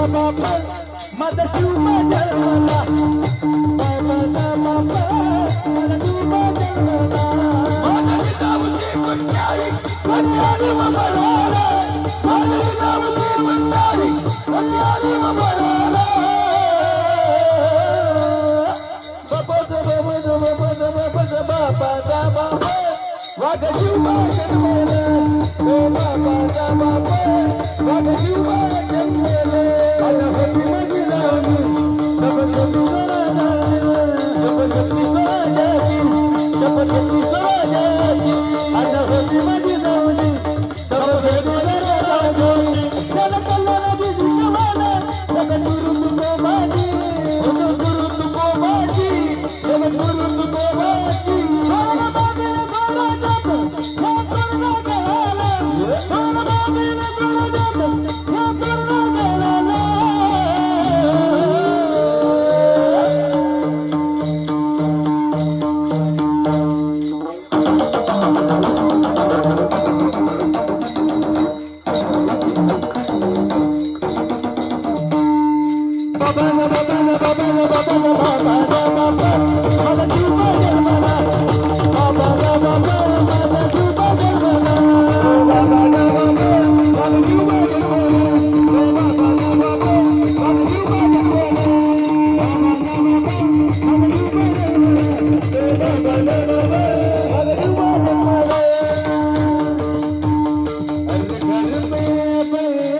बाप माझा जीव जन्मला बाबाचा बाप मला जीव जन्मला माझा नावची कुंडारी कन्यारी ममराला माझा नावची कुंडारी कन्यारी ममराला बाबाचा बाप वाघ जीव जन्मला ओ बाबाचा बाप वाघ जीव जन्मला होती माझी लावणी शपथ स्वराजाची शपथ स्वराजाची आता होती माझी लावणी शपथ स्वराजाची त्याला कल्लाची शिकवाला त्याला गुरु तुको माझी गुरु तुको माझी त्याला गुरु तुको माझी सोना बाबीला सोना जात या करुणा गळाला सोना बाबीला सोना जात या करुणा गळाला बाबा